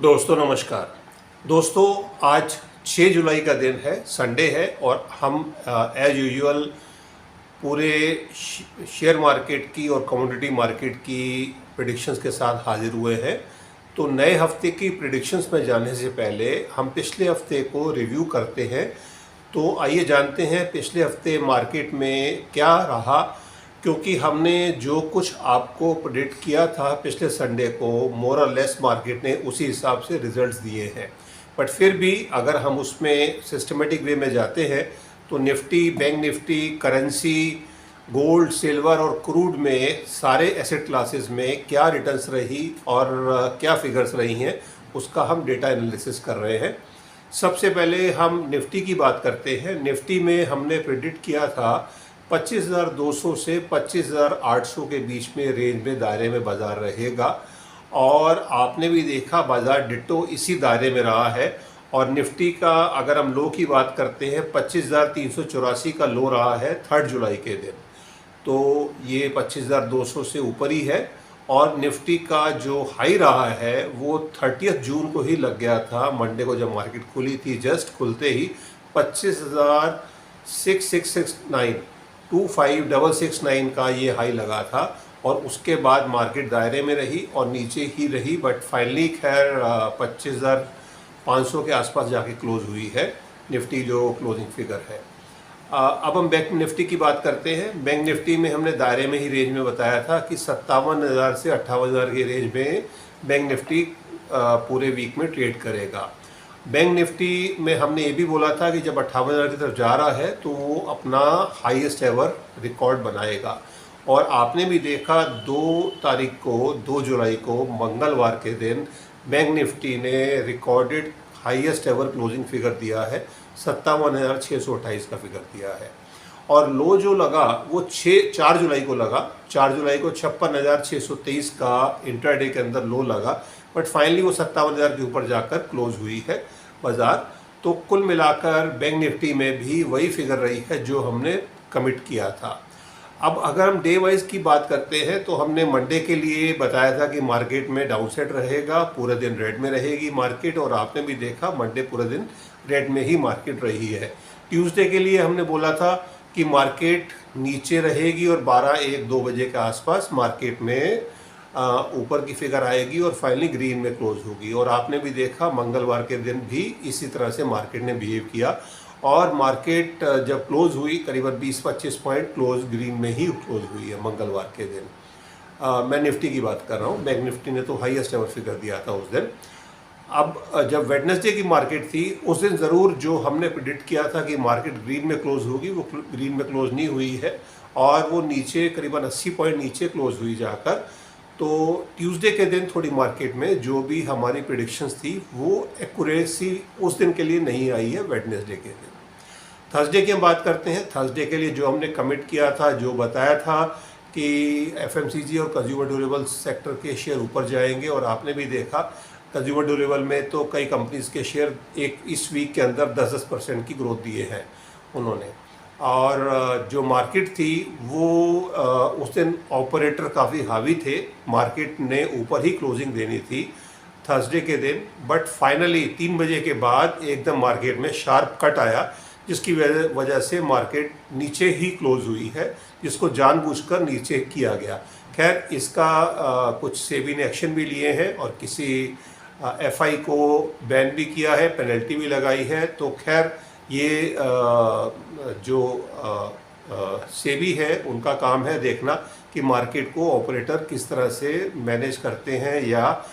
दोस्तों नमस्कार। दोस्तों आज 6 जुलाई का दिन है, संडे है और हम एज यूजुअल पूरे शेयर मार्केट की और कमोडिटी मार्केट की प्रेडिक्शंस के साथ हाजिर हुए हैं। तो नए हफ्ते की प्रेडिक्शंस में जाने से पहले हम पिछले हफ्ते को रिव्यू करते हैं। तो आइए जानते हैं पिछले हफ्ते मार्केट में क्या रहा, क्योंकि हमने जो कुछ आपको प्रेडिक्ट किया था पिछले संडे को, मोर और लेस मार्केट ने उसी हिसाब से रिजल्ट्स दिए हैं। बट फिर भी अगर हम उसमें सिस्टमेटिक वे में जाते हैं तो Nifty, bank Nifty, currency, gold, silver और क्रूड में सारे एसेट क्लासेस में क्या रिटर्न्स रही और क्या फिगर्स रही हैं, उसका हम डेटा एनालिसिस कर रहे हैं। सबसे पहले हम निफ्टी की बात करते हैं। निफ्टी में हमने प्रेडिक्ट किया था 25,200 से 25,800 के बीच में रेंज में दायरे में बाज़ार रहेगा, और आपने भी देखा बाज़ार डिट्टो इसी दायरे में रहा है। और निफ्टी का अगर हम लो की बात करते हैं, 25,384 का लो रहा है 3 जुलाई के दिन, तो ये 25,200 से ऊपर ही है। और निफ्टी का जो हाई रहा है वो 30 जून को ही लग गया था, मंडे को जब मार्केट खुली थी, जस्ट खुलते ही 25,669 25,669 का ये हाई लगा था। और उसके बाद मार्केट दायरे में रही और नीचे ही रही, बट फाइनली खैर 25,500 के आसपास जाके क्लोज हुई है निफ्टी जो क्लोजिंग फिगर है। अब हम बैंक निफ्टी की बात करते हैं। बैंक निफ्टी में हमने दायरे में ही रेंज में बताया था कि 57,000 से 58,000 के रेंज में बैंक निफ्टी पूरे वीक में ट्रेड करेगा। बैंक निफ्टी में हमने ये भी बोला था कि जब 58,000 की तरफ जा रहा है तो वो अपना हाईएस्ट एवर रिकॉर्ड बनाएगा। और आपने भी देखा 2 जुलाई को मंगलवार के दिन बैंक निफ्टी ने recorded highest ever closing figure दिया है, 57,628 का फिगर दिया है। और लो जो लगा वो 4 जुलाई को लगा। 4 जुलाई को 56,623 का इंट्राडे के अंदर लो लगा, बट फाइनली वो 57,000 के ऊपर जाकर क्लोज हुई है बाज़ार। तो कुल मिलाकर बैंक निफ्टी में भी वही फिगर रही है जो हमने कमिट किया था। अब अगर हम डे वाइज की बात करते हैं तो हमने मंडे के लिए बताया था कि मार्केट में डाउनसाइड रहेगा, पूरे दिन रेड में रहेगी मार्केट, और आपने भी देखा मंडे पूरे दिन रेड में ही मार्केट रही है। ट्यूसडे के लिए हमने बोला था कि मार्केट नीचे रहेगी और 12-1-2 बजे के आसपास मार्केट में ऊपर की फिगर आएगी और फाइनली ग्रीन में क्लोज होगी। और आपने भी देखा मंगलवार के दिन भी इसी तरह से मार्केट ने बिहेव किया, और मार्केट जब क्लोज हुई करीबन 20-25 पॉइंट क्लोज ग्रीन में ही क्लोज हुई है मंगलवार के दिन। मैं निफ्टी की बात कर रहा हूँ। बैंक निफ्टी ने तो हाईएस्ट एवर फिगर दिया था उस दिन। अब जब वेडनेसडे की मार्केट थी उस दिन ज़रूर जो हमने प्रेडिक्ट किया था कि मार्केट ग्रीन में क्लोज होगी, वो ग्रीन में क्लोज नहीं हुई है और वो नीचे करीबन 80 पॉइंट नीचे क्लोज हुई जाकर। तो ट्यूसडे के दिन थोड़ी मार्केट में जो भी हमारी प्रेडिक्शंस थी वो एक्यूरेसी उस दिन के लिए नहीं आई है वेडनेसडे के दिन। थर्सडे की हम बात करते हैं। थर्सडे के लिए जो हमने कमिट किया था, जो बताया था कि एफएमसीजी और कंज्यूमर ड्यूरेबल सेक्टर के शेयर ऊपर जाएंगे, और आपने भी देखा कंज्यूमर ड्यूरेबल में तो कई कंपनीज़ के शेयर इस वीक के अंदर 10-10% की ग्रोथ दिए हैं उन्होंने। और जो मार्केट थी वो उस दिन ऑपरेटर काफ़ी हावी थे, मार्केट ने ऊपर ही क्लोजिंग देनी थी थर्सडे के दिन, बट फाइनली 3 बजे के बाद एकदम मार्केट में शार्प कट आया, जिसकी वजह से मार्केट नीचे ही क्लोज हुई है, जिसको जानबूझकर नीचे किया गया। खैर इसका कुछ सेबी ने एक्शन भी लिए हैं और किसी एफआई को बैन भी किया है, पेनल्टी भी लगाई है। तो खैर ये जो सेबी है उनका काम है देखना कि मार्केट को ऑपरेटर किस तरह से मैनेज करते हैं या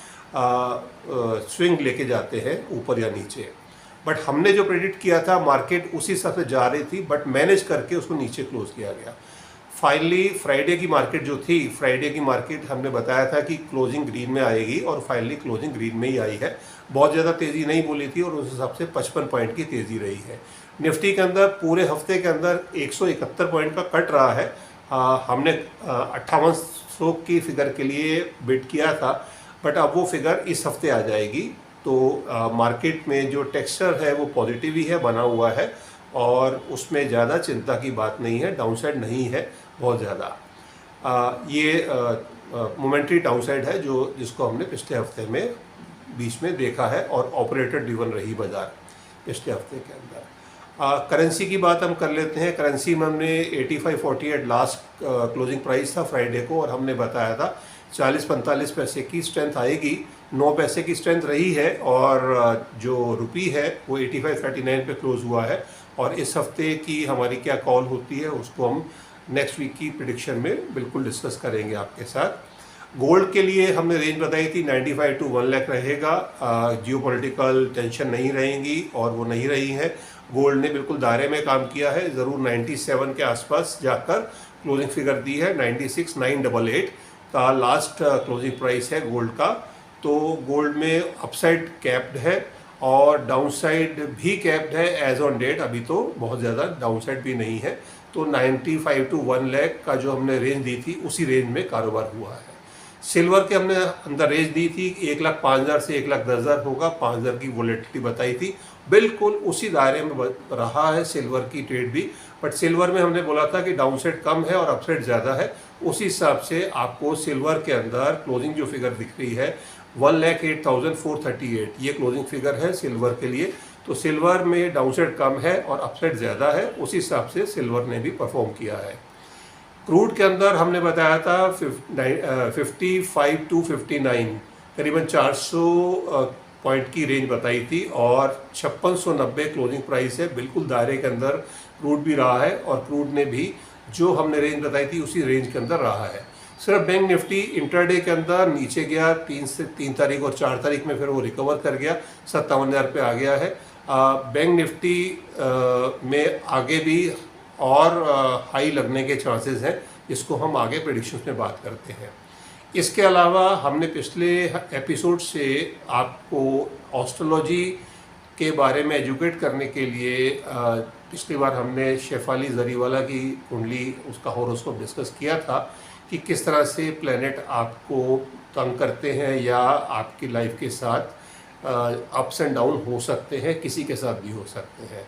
स्विंग लेके जाते हैं ऊपर या नीचे। बट हमने जो प्रेडिक्ट किया था मार्केट उसी हिसाब से जा रही थी, बट मैनेज करके उसको नीचे क्लोज किया गया। फाइनली फ्राइडे की मार्केट जो थी, फ्राइडे की मार्केट हमने बताया था कि क्लोजिंग ग्रीन में आएगी और फाइनली क्लोजिंग ग्रीन में ही आई है। बहुत ज़्यादा तेज़ी नहीं बोली थी और उस हिसाब से 55 पॉइंट की तेज़ी रही है। निफ्टी के अंदर पूरे हफ्ते के अंदर 171 पॉइंट का कट रहा है। हमने 5800 की फिगर के लिए बिड किया था, बट अब वो फिगर इस हफ्ते आ जाएगी। तो मार्केट में जो टेक्सचर है वो पॉजिटिव ही है, बना हुआ है, और उसमें ज़्यादा चिंता की बात नहीं है, डाउनसाइड नहीं है बहुत ज़्यादा। ये मोमेंट्री डाउनसाइड है जिसको हमने पिछले हफ्ते में बीच में देखा है और ऑपरेटर ड्रिवन रही बाजार पिछले हफ्ते के अंदर। करेंसी की बात हम कर लेते हैं। करेंसी में हमने 85.48 लास्ट क्लोजिंग प्राइस था फ्राइडे को, और हमने बताया था 40-45 पैसे की स्ट्रेंथ आएगी। 9 पैसे की स्ट्रेंथ रही है, और जो रुपी है वो 85.39 पे क्लोज हुआ है। और इस हफ्ते की हमारी क्या कॉल होती है उसको हम नेक्स्ट वीक की प्रिडिक्शन में बिल्कुल डिस्कस करेंगे आपके साथ। गोल्ड के लिए हमने रेंज बताई थी 95 to 1 लाख रहेगा। जियोपॉलिटिकल टेंशन नहीं रहेंगी, और वो नहीं रही है। गोल्ड ने बिल्कुल दायरे में काम किया है, ज़रूर 97 के आसपास जाकर क्लोजिंग फिगर दी है। 96,988 का लास्ट क्लोजिंग प्राइस है गोल्ड का। तो गोल्ड में अपसाइड कैप्ड है और डाउनसाइड भी कैप्ड है एज ऑन डेट। अभी तो बहुत ज़्यादा डाउनसाइड भी नहीं है। तो 95 to 1 लाख का जो हमने रेंज दी थी उसी रेंज में कारोबार हुआ है। सिल्वर के हमने अंदर रेंज दी थी 1,05,000 से 1,10,000 होगा। 5,000 की वोलेटिलिटी बताई थी, बिल्कुल उसी दायरे में रहा है सिल्वर की ट्रेड भी। बट सिल्वर में हमने बोला था कि डाउनसाइड कम है और अपसाइड ज़्यादा है। उसी हिसाब से आपको सिल्वर के अंदर क्लोजिंग जो फिगर दिख रही है 1,08,438, ये क्लोजिंग फिगर है सिल्वर के लिए। तो सिल्वर में डाउनसाइड कम है और अपसाइड ज़्यादा है, उसी हिसाब से सिल्वर ने भी परफॉर्म किया है। क्रूड के अंदर हमने बताया था 55 to 59, करीबन 400 पॉइंट की रेंज बताई थी, और 5690 क्लोजिंग प्राइस है। बिल्कुल दायरे के अंदर क्रूड भी रहा है, और क्रूड ने भी जो हमने रेंज बताई थी उसी रेंज के अंदर रहा है। सिर्फ बैंक निफ्टी इंटरडे के अंदर नीचे गया 3 तारीख और 4 तारीख में, फिर वो रिकवर कर गया 57,000 पे आ गया है। बैंक निफ्टी में आगे भी और हाई लगने के चांसेस हैं, जिसको हम आगे प्रेडिक्शंस में बात करते हैं। इसके अलावा हमने पिछले एपिसोड से आपको एस्ट्रोलॉजी के बारे में एजुकेट करने के लिए पिछली बार हमने शेफाली जरीवाला की कुंडली, उसका हॉरोस्कोप डिस्कस किया था कि किस तरह से प्लैनेट आपको तंग करते हैं या आपकी लाइफ के साथ अप्स एंड डाउन हो सकते हैं, किसी के साथ भी हो सकते हैं।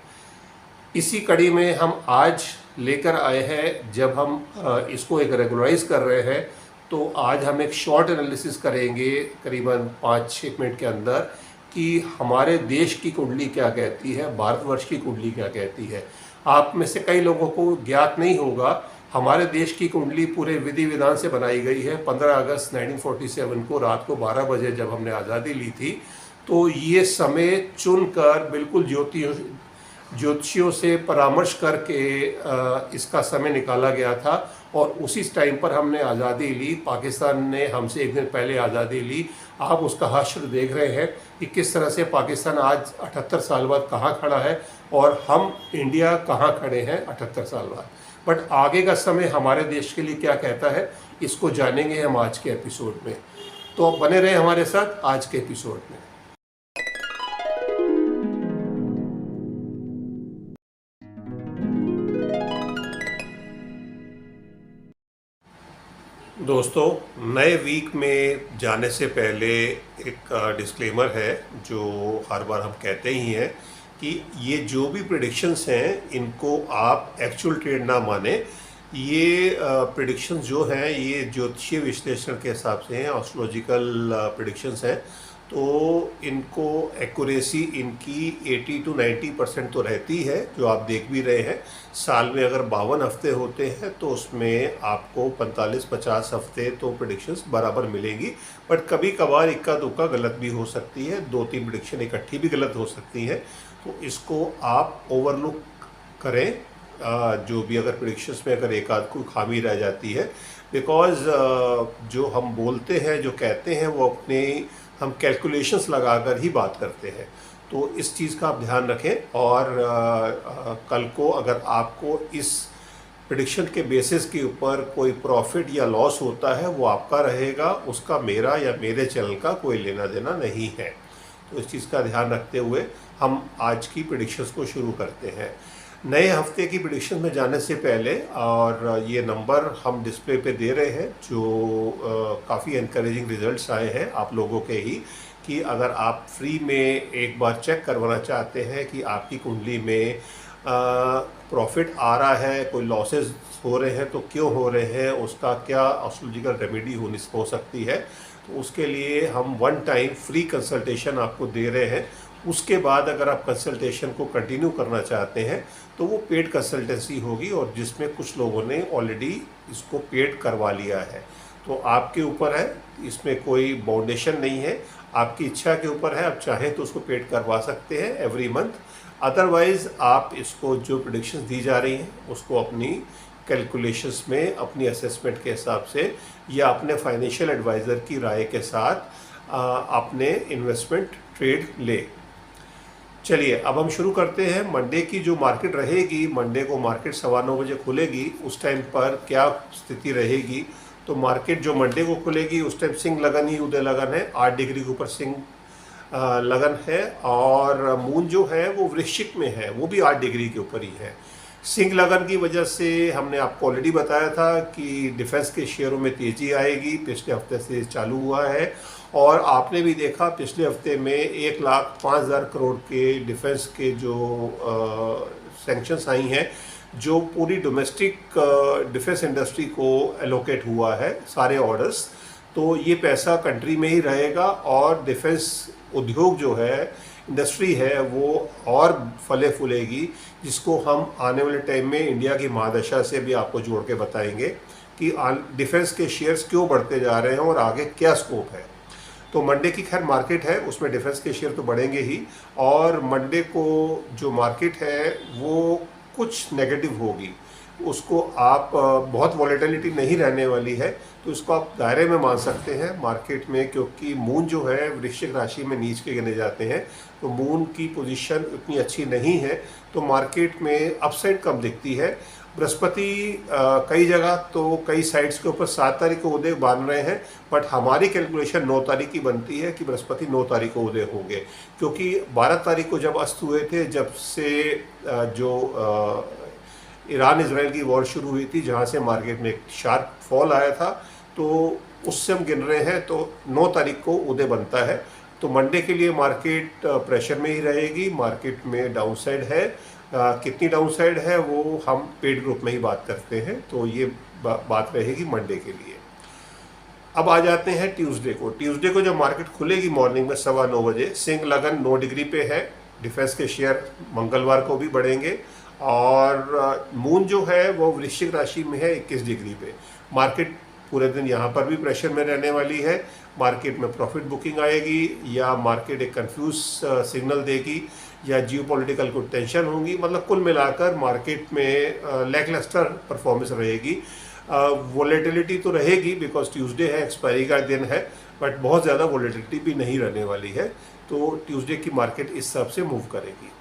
इसी कड़ी में हम आज लेकर आए हैं, जब हम इसको एक रेगुलराइज कर रहे हैं, तो आज हम एक शॉर्ट एनालिसिस करेंगे करीबन 5-6 मिनट के अंदर कि हमारे देश की कुंडली क्या कहती है, भारतवर्ष की कुंडली क्या कहती है। आप में से कई लोगों को ज्ञात नहीं होगा, हमारे देश की कुंडली पूरे विधि विधान से बनाई गई है। 15 अगस्त 1947 को रात को 12 बजे जब हमने आज़ादी ली थी, तो ये समय चुनकर बिल्कुल ज्योतिषियों से परामर्श करके इसका समय निकाला गया था, और उसी टाइम पर हमने आज़ादी ली। पाकिस्तान ने हमसे एक दिन पहले आज़ादी ली। आप उसका हश्र देख रहे हैं कि किस तरह से पाकिस्तान आज 78 साल बाद कहाँ खड़ा है, और हम इंडिया कहाँ खड़े हैं 78 साल बाद। बट आगे का समय हमारे देश के लिए क्या कहता है, इसको जानेंगे हम आज के एपिसोड में। तो बने रहे हमारे साथ आज के एपिसोड में। दोस्तों, नए वीक में जाने से पहले एक डिस्क्लेमर है जो हर बार हम कहते ही हैं कि ये जो भी प्रेडिक्शंस हैं इनको आप एक्चुअल ट्रेड ना माने। ये प्रेडिक्शंस जो हैं ये ज्योतिषीय विश्लेषण के हिसाब से हैं, एस्ट्रोलॉजिकल प्रेडिक्शंस हैं। तो इनको एक्यूरेसी इनकी 80 to 90% तो रहती है, जो आप देख भी रहे हैं। साल में अगर 52 हफ्ते होते हैं तो उसमें आपको 45-50 हफ्ते तो प्रेडिक्शंस बराबर मिलेंगी। बट कभी कभार इक्का दुक्का गलत भी हो सकती है, 2-3 प्रेडिक्शन इकट्ठी भी गलत हो सकती हैं। तो इसको आप ओवरलुक करें। जो भी अगर प्रेडिक्शंस में अगर एक आध कोई खामी रह जाती है, बिकॉज जो हम बोलते हैं, जो कहते हैं, वो अपने हम कैलकुलेशंस लगाकर ही बात करते हैं। तो इस चीज़ का आप ध्यान रखें। और कल को अगर आपको इस प्रेडिक्शन के बेसिस के ऊपर कोई प्रॉफिट या लॉस होता है, वो आपका रहेगा, उसका मेरा या मेरे चैनल का कोई लेना देना नहीं है। तो इस चीज़ का ध्यान रखते हुए हम आज की प्रेडिक्शंस को शुरू करते हैं। नए हफ्ते की प्रेडिक्शन में जाने से पहले, और ये नंबर हम डिस्प्ले पे दे रहे हैं जो काफ़ी एनकरेजिंग रिजल्ट्स आए हैं आप लोगों के ही, कि अगर आप फ्री में एक बार चेक करवाना चाहते हैं कि आपकी कुंडली में प्रॉफिट आ रहा है, कोई लॉसेस हो रहे हैं तो क्यों हो रहे हैं, उसका क्या एस्ट्रोलॉजिकल रेमेडी हो सकती है। तो उसके लिए हम वन टाइम फ्री कंसल्टेशन आपको दे रहे हैं। उसके बाद अगर आप कंसल्टेशन को कंटिन्यू करना चाहते हैं तो वो पेड कंसल्टेंसी होगी, और जिसमें कुछ लोगों ने ऑलरेडी इसको पेड करवा लिया है। तो आपके ऊपर है, इसमें कोई बाउंडेशन नहीं है, आपकी इच्छा के ऊपर है। आप चाहें तो उसको पेड करवा सकते हैं एवरी मंथ। अदरवाइज़ आप इसको जो प्रेडिक्शंस दी जा रही हैं उसको अपनी कैलकुलेशंस में, अपनी असेसमेंट के हिसाब से या अपने फाइनेंशियल एडवाइज़र की राय के साथ अपने इन्वेस्टमेंट ट्रेड ले। चलिए अब हम शुरू करते हैं। मंडे की जो मार्केट रहेगी, मंडे को मार्केट 9:15 बजे खुलेगी। उस टाइम पर क्या स्थिति रहेगी? तो मार्केट जो मंडे को खुलेगी उस टाइम सिंह लगन ही उदय लगन है, 8 डिग्री के ऊपर सिंह लगन है, और मून जो है वो वृश्चिक में है, वो भी 8 डिग्री के ऊपर ही है। सिंह लगन की वजह से हमने आपको ऑलरेडी बताया था कि डिफेंस के शेयरों में तेज़ी आएगी, पिछले हफ्ते से चालू हुआ है। और आपने भी देखा पिछले हफ्ते में 1,05,000 करोड़ के डिफेंस के जो सैंक्शंस आई हैं, जो पूरी डोमेस्टिक डिफेंस इंडस्ट्री को एलोकेट हुआ है सारे ऑर्डर्स। तो ये पैसा कंट्री में ही रहेगा और डिफेंस उद्योग जो है, इंडस्ट्री है, वो और फले फूलेगी, जिसको हम आने वाले टाइम में इंडिया की महादशा से भी आपको जोड़ के बताएंगे कि डिफेंस के शेयर्स क्यों बढ़ते जा रहे हैं और आगे क्या स्कोप है। तो मंडे की खैर मार्केट है, उसमें डिफेंस के शेयर तो बढ़ेंगे ही, और मंडे को जो मार्केट है वो कुछ नेगेटिव होगी। उसको आप बहुत वॉलेटिलिटी नहीं रहने वाली है, तो इसको आप दायरे में मान सकते हैं मार्केट में, क्योंकि मून जो है वृश्चिक राशि में नीच के गिने जाते हैं, तो मून की पोजीशन उतनी अच्छी नहीं है, तो मार्केट में अपसाइड कम दिखती है। बृहस्पति कई जगह तो कई साइड्स के ऊपर 7 तारीख को उदय बांध रहे हैं, बट हमारी कैलकुलेशन 9 तारीख की बनती है कि बृहस्पति 9 तारीख को उदय होंगे, क्योंकि 12 तारीख को जब अस्त हुए थे, जब से जो ईरान इजराइल की वॉर शुरू हुई थी, जहां से मार्केट में एक शार्प फॉल आया था, तो उससे हम गिन रहे हैं, तो 9 तारीख को उदय बनता है। तो मंडे के लिए मार्केट प्रेशर में ही रहेगी, मार्केट में डाउनसाइड है। कितनी डाउनसाइड है वो हम पेड ग्रुप में ही बात करते हैं, तो ये बात रहेगी मंडे के लिए। अब आ जाते हैं ट्यूसडे को। ट्यूसडे को जब मार्केट खुलेगी मॉर्निंग में 9:15 बजे, सिंह लगन 9 डिग्री पे है, डिफेंस के शेयर मंगलवार को भी बढ़ेंगे, और मून जो है वो वृश्चिक राशि में है 21 डिग्री पे। मार्केट पूरे दिन यहाँ पर भी प्रेशर में रहने वाली है, मार्केट में प्रॉफिट बुकिंग आएगी, या मार्केट एक कंफ्यूज सिग्नल देगी, या जियोपॉलिटिकल को टेंशन होंगी। मतलब कुल मिलाकर मार्केट में लैकलस्टर परफॉर्मेंस रहेगी। वोलेटिलिटी तो रहेगी, बिकॉज ट्यूसडे है, एक्सपायरी का दिन है, बट बहुत ज़्यादा वोलेटिलिटी भी नहीं रहने वाली है। तो ट्यूसडे की मार्केट इस हिसाब से मूव करेगी।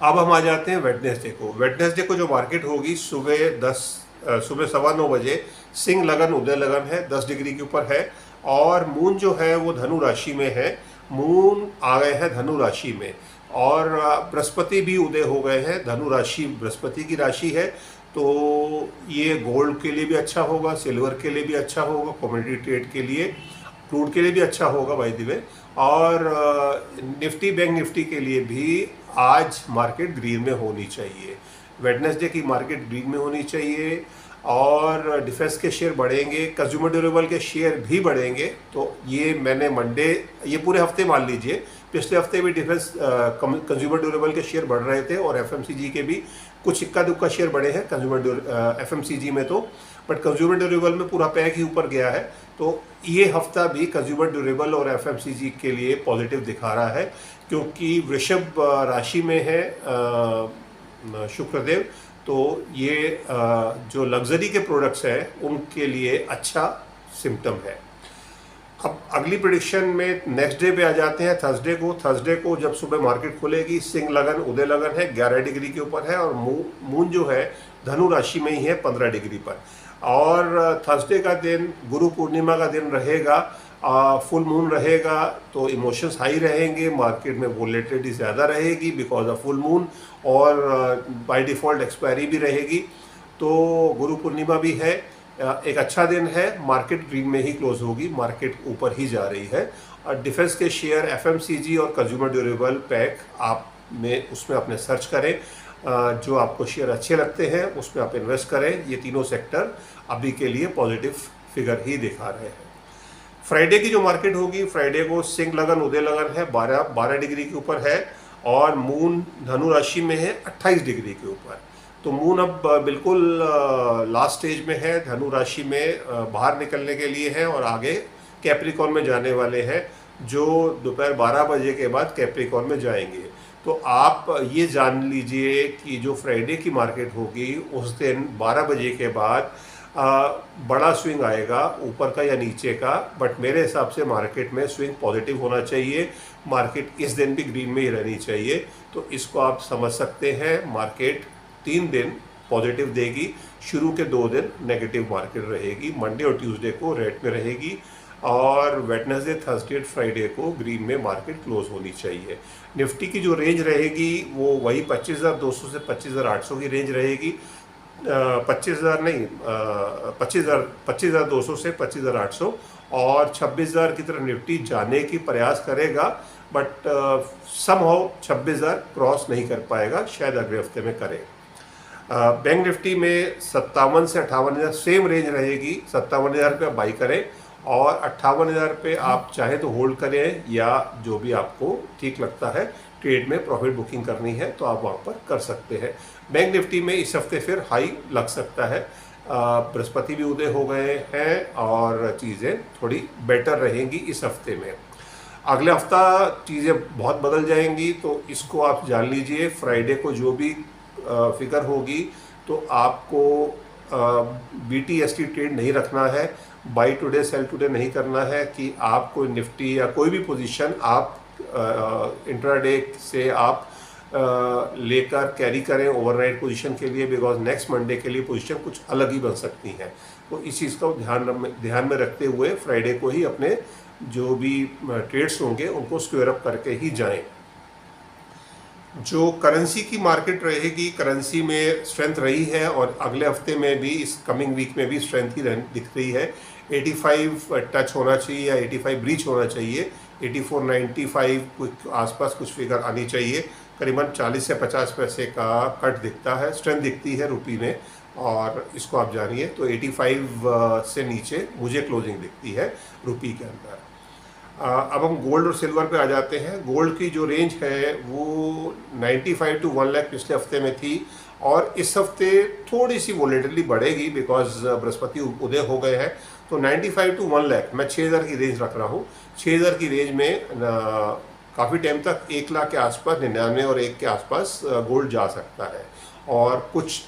अब हम आ जाते हैं वेडनेसडे को। वेडनेसडे को जो मार्केट होगी सुबह 9:15 बजे, सिंह लगन उदय लगन है, 10 डिग्री के ऊपर है, और मून जो है वो धनु राशि में है। मून आ गए हैं धनु राशि में, और बृहस्पति भी उदय हो गए हैं। धनु राशि बृहस्पति की राशि है, तो ये गोल्ड के लिए भी अच्छा होगा, सिल्वर के लिए भी अच्छा होगा, कमोडिटी ट्रेड के लिए, क्रूड के लिए भी अच्छा होगा बाय द वे, और निफ्टी बैंक निफ्टी के लिए भी आज मार्केट ग्रीन में होनी चाहिए। वेडनेसडे की मार्केट ग्रीन में होनी चाहिए, और डिफेंस के शेयर बढ़ेंगे, कंज्यूमर ड्यूरेबल के शेयर भी बढ़ेंगे। तो ये मैंने मंडे, ये पूरे हफ्ते मान लीजिए, पिछले हफ्ते भी डिफेंस कंज्यूमर ड्यूरेबल के शेयर बढ़ रहे थे, और एफएमसीजी के भी कुछ इक्का दुक्का शेयर बढ़े हैं कंज्यूमर एफएमसीजी में, तो बट कंज्यूमर ड्यूरेबल में पूरा पैक ही ऊपर गया है। तो ये हफ्ता भी कंज्यूमर ड्यूरेबल और एफएमसीजी के लिए पॉजिटिव दिखा रहा है, क्योंकि वृषभ राशि में है शुक्रदेव, तो ये जो लग्जरी के प्रोडक्ट्स हैं उनके लिए अच्छा सिम्टम है। अब अगली प्रेडिक्शन में नेक्स्ट डे पे आ जाते हैं, थर्सडे को। थर्सडे को जब सुबह मार्केट खुलेगी, सिंह लगन उदय लगन है, 11 डिग्री के ऊपर है, और मून जो है धनु राशि में ही है 15 डिग्री पर। और थर्सडे का दिन गुरु पूर्णिमा का दिन रहेगा, फुल मून रहेगा, तो इमोशंस हाई रहेंगे, मार्केट में वोलेटिलिटी ज़्यादा रहेगी बिकॉज ऑफ फुल मून, और बाय डिफ़ॉल्ट एक्सपायरी भी रहेगी। तो गुरु पूर्णिमा भी है, एक अच्छा दिन है, मार्केट ग्रीन में ही क्लोज होगी, मार्केट ऊपर ही जा रही है। और डिफेंस के शेयर, एफएमसीजी और कंज्यूमर ड्यूरेबल पैक आप में उसमें अपने सर्च करें, जो आपको शेयर अच्छे लगते हैं उसमें आप इन्वेस्ट करें। ये तीनों सेक्टर अभी के लिए पॉजिटिव फिगर ही दिखा रहे हैं। फ्राइडे की जो मार्केट होगी, फ्राइडे को सिंह लगन उदय लगन है, 12 डिग्री के ऊपर है, और मून धनु राशि में है 28 डिग्री के ऊपर। तो मून अब बिल्कुल लास्ट स्टेज में है, धनु राशि में बाहर निकलने के लिए है और आगे कैप्रिकॉर्न में जाने वाले हैं, जो दोपहर 12 बजे के बाद कैप्रिकॉर्न में जाएंगे। तो आप ये जान लीजिए कि जो फ्राइडे की मार्केट होगी उस दिन 12 बजे के बाद बड़ा स्विंग आएगा, ऊपर का या नीचे का, बट मेरे हिसाब से मार्केट में स्विंग पॉजिटिव होना चाहिए। मार्केट इस दिन भी ग्रीन में ही रहनी चाहिए। तो इसको आप समझ सकते हैं, मार्केट 3 दिन पॉजिटिव देगी, शुरू के 2 दिन नेगेटिव मार्केट रहेगी, मंडे और ट्यूसडे को रेड में रहेगी, और वेडनेसडे, थर्सडे, फ्राइडे को ग्रीन में मार्केट क्लोज होनी चाहिए। निफ्टी की जो रेंज रहेगी वो वही 25,200 से 25,800 की रेंज रहेगी। 25,000 नहीं, 25,200 से 25,800, और 26,000 की तरफ निफ्टी जाने की प्रयास करेगा, बट समहाउ 26,000 क्रॉस नहीं कर पाएगा, शायद अगले हफ्ते में करे। बैंक निफ्टी में 57 से 58,000 सेम रेंज रहेगी। 57,000 पे बाई करें, और 58,000 पे आप चाहे तो होल्ड करें, या जो भी आपको ठीक लगता है ट्रेड में प्रॉफिट बुकिंग करनी है तो आप वहाँ पर कर सकते हैं। बैंक निफ्टी में इस हफ्ते फिर हाई लग सकता है, बृहस्पति भी उदय हो गए हैं और चीज़ें थोड़ी बेटर रहेंगी इस हफ्ते में। अगले हफ्ता चीज़ें बहुत बदल जाएंगी, तो इसको आप जान लीजिए। फ्राइडे को जो भी फिगर होगी तो आपको BTST ट्रेड नहीं रखना है, बाई टुडे सेल टुडे नहीं करना है कि आपको निफ्टी या कोई भी पोजीशन आप इंट्राडे से आप लेकर कैरी करें ओवरनाइट पोजीशन के लिए, बिकॉज नेक्स्ट मंडे के लिए पोजीशन कुछ अलग ही बन सकती है। तो इस चीज़ को ध्यान में रखते हुए फ्राइडे को ही अपने जो भी ट्रेड्स होंगे उनको स्क्वेयर अप करके ही जाएं। जो करेंसी की मार्केट रहेगी, करेंसी में स्ट्रेंथ रही है और अगले हफ्ते में भी, इस कमिंग वीक में भी स्ट्रेंथ ही दिख रही है। 85 टच होना चाहिए या 85 ब्रीच होना चाहिए। 84.95 कुछ आसपास कुछ फिगर आनी चाहिए। करीबन 40 से 50 पैसे का कट दिखता है, स्ट्रेंथ दिखती है रुपी में, और इसको आप जानिए। तो 85 से नीचे मुझे क्लोजिंग दिखती है रुपी के अंदर। अब हम गोल्ड और सिल्वर पे आ जाते हैं। गोल्ड की जो रेंज है वो 95 to 1 लाख पिछले हफ्ते में थी, और इस हफ्ते थोड़ी सी वॉलेटिलिटी बढ़ेगी बिकॉज बृहस्पति उदय हो गए हैं। तो 95 to 1 लाख मैं 6,000 की रेंज रख रहा हूँ। 6,000 की रेंज में काफ़ी टाइम तक 1 लाख के आसपास, 99 और 1 के आसपास गोल्ड जा सकता है, और कुछ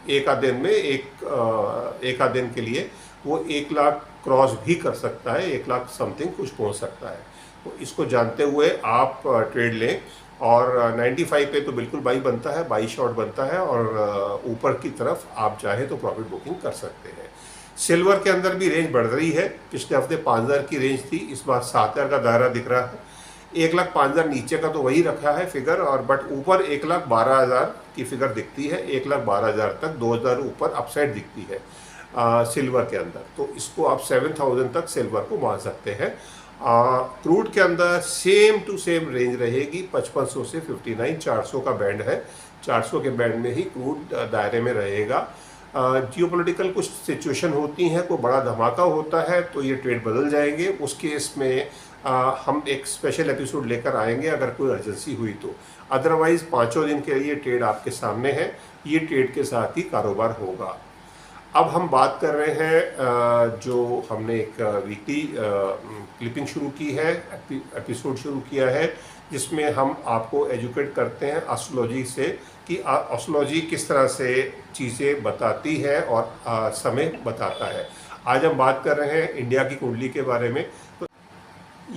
एक आध दिन में एक आध दिन के लिए वो 1 लाख क्रॉस भी कर सकता है, 1 लाख समथिंग कुछ पहुंच सकता है। तो इसको जानते हुए आप ट्रेड लें, और 95 पे तो बिल्कुल बाई बनता है, बाई शॉर्ट बनता है, और ऊपर की तरफ आप चाहे तो प्रॉफिट बुकिंग कर सकते हैं। सिल्वर के अंदर भी रेंज बढ़ रही है। पिछले हफ्ते 5,000 की रेंज थी, इस बार 7,000 का दायरा दिख रहा है। 1,05,000 नीचे का तो वही रखा है फिगर, और बट ऊपर 1,12,000 की फिगर दिखती है। 1,12,000 तक 2,000 ऊपर अपसाइड दिखती है सिल्वर के अंदर। तो इसको आप 7,000 तक सिल्वर को मान सकते हैं। क्रूड के अंदर सेम टू सेम रेंज रहेगी, 5500 से 59,400 का बैंड है। 400 के बैंड में ही क्रूड दायरे में रहेगा। जियोपॉलिटिकल कुछ सिचुएशन होती हैं, कोई बड़ा धमाका होता है तो ये ट्रेड बदल जाएंगे। उस केस में हम एक स्पेशल एपिसोड लेकर आएंगे अगर कोई अर्जेंसी हुई तो। अदरवाइज 5 दिन के लिए ट्रेड आपके सामने है, ये ट्रेड के साथ ही कारोबार होगा। अब हम बात कर रहे हैं, जो हमने एक वीकली क्लिपिंग शुरू की है, एपिसोड शुरू किया है, जिसमें हम आपको एजुकेट करते हैं एस्ट्रोलॉजी से कि एस्ट्रोलॉजी किस तरह से चीज़ें बताती है और समय बताता है। आज हम बात कर रहे हैं इंडिया की कुंडली के बारे में। तो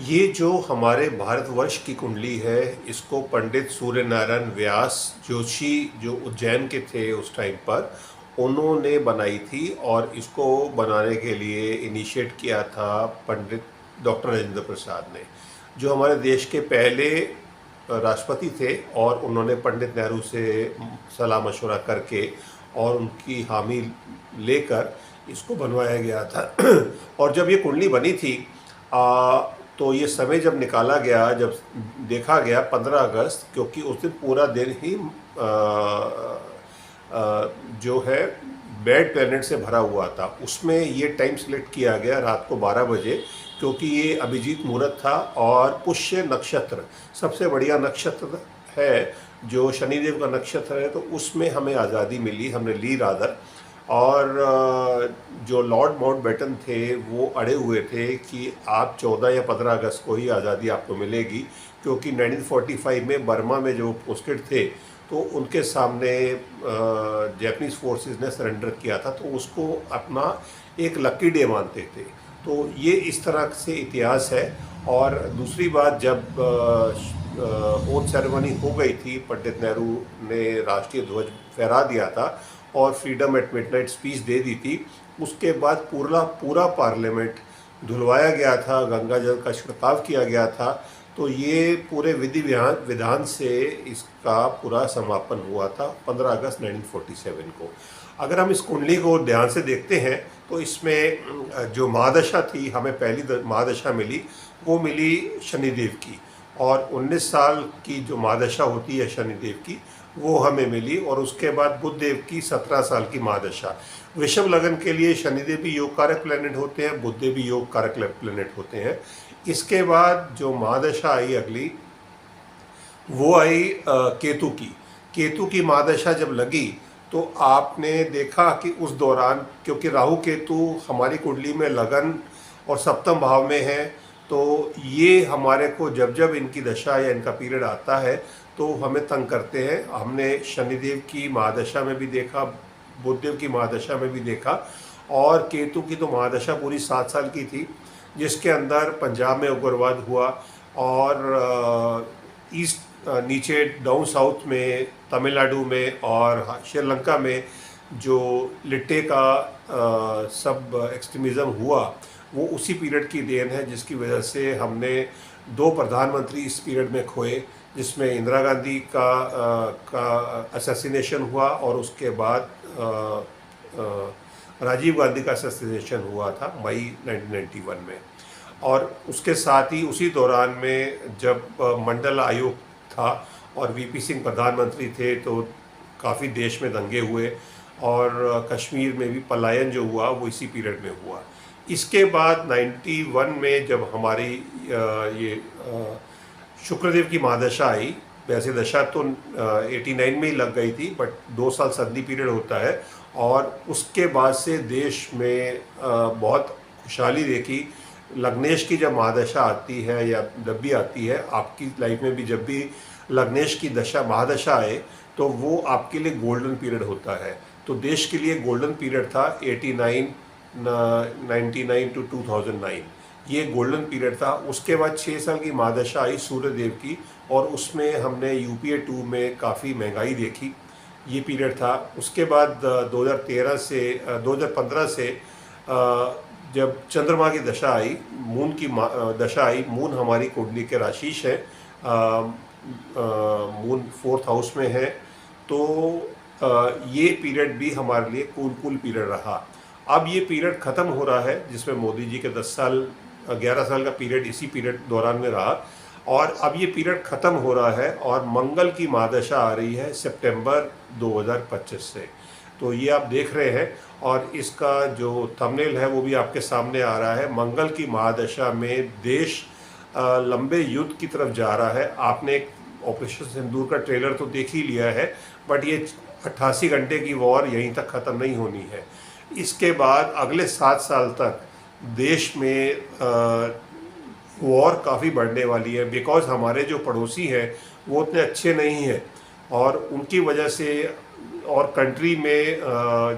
ये जो हमारे भारतवर्ष की कुंडली है, इसको पंडित सूर्य नारायण व्यास जोशी, जो उज्जैन के थे उस टाइम पर, उन्होंने बनाई थी, और इसको बनाने के लिए इनिशिएट किया था पंडित डॉक्टर राजेंद्र प्रसाद ने, जो हमारे देश के पहले राष्ट्रपति थे, और उन्होंने पंडित नेहरू से सलाह मशवरा करके और उनकी हामी लेकर इसको बनवाया गया था। और जब ये कुंडली बनी थी तो ये समय जब निकाला गया, जब देखा गया 15 अगस्त, क्योंकि उस दिन पूरा दिन ही जो है बैड प्लैनेट से भरा हुआ था। उसमें ये टाइम सेलेक्ट किया गया रात को 12 बजे, क्योंकि ये अभिजीत मुहूर्त था और पुष्य नक्षत्र सबसे बढ़िया नक्षत्र है, जो शनिदेव का नक्षत्र है, तो उसमें हमें आज़ादी मिली, हमने ली रादर। और जो लॉर्ड माउंटबेटन थे वो अड़े हुए थे कि आप 14 या 15 अगस्त को ही आज़ादी आपको मिलेगी, क्योंकि 1945 में बर्मा में जो पोस्टेड थे तो उनके सामने जापानीज़ फोर्सेस ने सरेंडर किया था, तो उसको अपना एक लकी डे मानते थे। तो ये इस तरह से इतिहास है। और दूसरी बात, जब ओथ सेरेमनी हो गई थी, पंडित नेहरू ने राष्ट्रीय ध्वज फहरा दिया था और फ्रीडम एट मिडनाइट स्पीच दे दी थी, उसके बाद पूरा पार्लियामेंट धुलवाया गया था, गंगा जल का छिड़काव किया गया था। तो ये पूरे विधि विधान से इसका पूरा समापन हुआ था 15 अगस्त 1947 को। अगर हम इस कुंडली को ध्यान से देखते हैं तो इसमें जो महादशा थी, हमें पहली महादशा मिली, वो मिली शनिदेव की, और 19 साल की जो महादशा होती है शनिदेव की, वो हमें मिली। और उसके बाद बुधदेव की 17 साल की महादशा। वृषभ लगन के लिए शनिदेव भी योग कारक प्लैनेट होते हैं, बुधदेव भी योग कारक प्लैनेट होते हैं। इसके बाद जो महादशा आई अगली, वो आई केतु की। केतु की महादशा जब लगी तो आपने देखा कि उस दौरान, क्योंकि राहु केतु हमारी कुंडली में लगन और सप्तम भाव में है, तो ये हमारे को जब जब इनकी दशा या इनका पीरियड आता है तो हमें तंग करते हैं। हमने शनिदेव की महादशा में भी देखा, बुधदेव की महादशा में भी देखा, और केतु की तो महादशा पूरी 7 साल की थी, जिसके अंदर पंजाब में उग्रवाद हुआ, और ईस्ट नीचे डाउन साउथ में, तमिलनाडु में और श्रीलंका में जो लिट्टे का सब एक्सट्रीमिज़म हुआ, वो उसी पीरियड की देन है, जिसकी वजह से हमने 2 प्रधानमंत्री इस पीरियड में खोए, जिसमें इंदिरा गांधी का असैसिनेशन हुआ और उसके बाद राजीव गांधी का असैसिनेशन हुआ था मई 1991 में। और उसके साथ ही उसी दौरान में जब मंडल आयोग था और वीपी सिंह प्रधानमंत्री थे, तो काफ़ी देश में दंगे हुए, और कश्मीर में भी पलायन जो हुआ वो इसी पीरियड में हुआ। इसके बाद 91 में जब हमारी ये शुक्रदेव की महादशा आई, वैसे दशा तो 89 में ही लग गई थी, बट 2 साल संधि पीरियड होता है, और उसके बाद से देश में बहुत खुशहाली देखी। लग्नेश की जब महादशा आती है या जब भी आती है आपकी लाइफ में भी, जब भी लग्नेश की दशा महादशा आए तो वो आपके लिए गोल्डन पीरियड होता है। तो देश के लिए गोल्डन पीरियड था 99 टू 2009, ये गोल्डन पीरियड था। उसके बाद 6 साल की महादशा आई सूर्यदेव की, और उसमें हमने यूपीए 2 में काफ़ी महंगाई देखी, ये पीरियड था। उसके बाद 2015 से जब चंद्रमा की दशा आई, मून की दशा आई, मून हमारी कुंडली के राशिश है, मून 4th हाउस में है, तो ये पीरियड भी हमारे लिए कूल पीरियड रहा। अब ये पीरियड ख़त्म हो रहा है, जिसमें मोदी जी के 11 साल का पीरियड इसी पीरियड दौरान में रहा, और अब ये पीरियड ख़त्म हो रहा है और मंगल की महादशा आ रही है सितंबर 2025 से। तो ये आप देख रहे हैं, और इसका जो थंबनेल है वो भी आपके सामने आ रहा है। मंगल की महादशा में देश लंबे युद्ध की तरफ जा रहा है। आपने एक ऑपरेशन सिंदूर का ट्रेलर तो देख ही लिया है, बट ये 88 घंटे की वॉर यहीं तक ख़त्म नहीं होनी है। इसके बाद अगले 7 साल तक देश में वॉर काफ़ी बढ़ने वाली है, बिकॉज हमारे जो पड़ोसी हैं वो उतने अच्छे नहीं हैं, और उनकी वजह से, और कंट्री में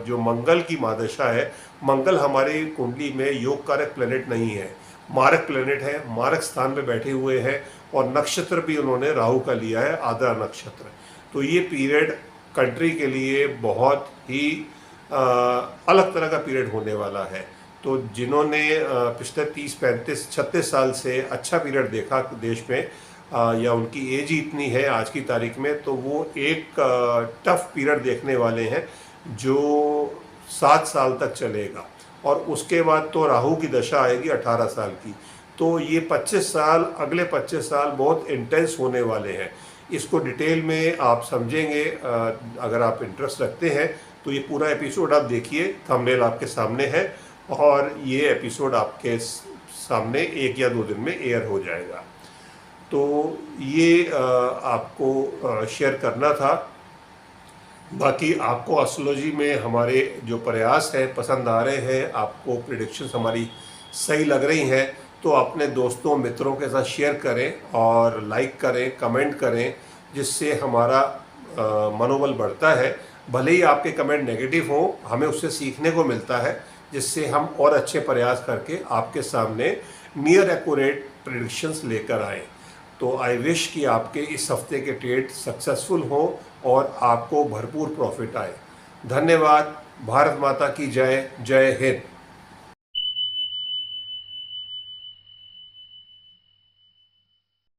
जो मंगल की महादशा है, मंगल हमारी कुंडली में योग कारक प्लैनेट नहीं है, मारक प्लैनेट है, मारक स्थान पे बैठे हुए हैं, और नक्षत्र भी उन्होंने राहु का लिया है, आद्रा नक्षत्र। तो ये पीरियड कंट्री के लिए बहुत ही अलग तरह का पीरियड होने वाला है। तो जिन्होंने पिछले 30, 35, 36 साल से अच्छा पीरियड देखा देश में, या उनकी एज ही इतनी है आज की तारीख में, तो वो एक टफ पीरियड देखने वाले हैं जो 7 साल तक चलेगा, और उसके बाद तो राहु की दशा आएगी 18 साल की। तो ये 25 साल, अगले 25 साल बहुत इंटेंस होने वाले हैं। इसको डिटेल में आप समझेंगे, अगर आप इंटरेस्ट रखते हैं तो ये पूरा एपिसोड आप देखिए, थंबनेल आपके सामने है और ये एपिसोड आपके सामने 1 या 2 दिन में एयर हो जाएगा। तो ये आपको शेयर करना था। बाकी आपको एस्ट्रोलॉजी में हमारे जो प्रयास हैं पसंद आ रहे हैं, आपको प्रेडिक्शंस हमारी सही लग रही हैं, तो अपने दोस्तों मित्रों के साथ शेयर करें और लाइक करें, कमेंट करें, जिससे हमारा मनोबल बढ़ता है। भले ही आपके कमेंट नेगेटिव हों, हमें उससे सीखने को मिलता है, जिससे हम और अच्छे प्रयास करके आपके सामने नियर एक्यूरेट प्रेडिक्शंस लेकर आएँ। तो आई विश कि आपके इस हफ्ते के ट्रेड सक्सेसफुल हों और आपको भरपूर प्रॉफिट आए। धन्यवाद। भारत माता की जय। जय हिंद।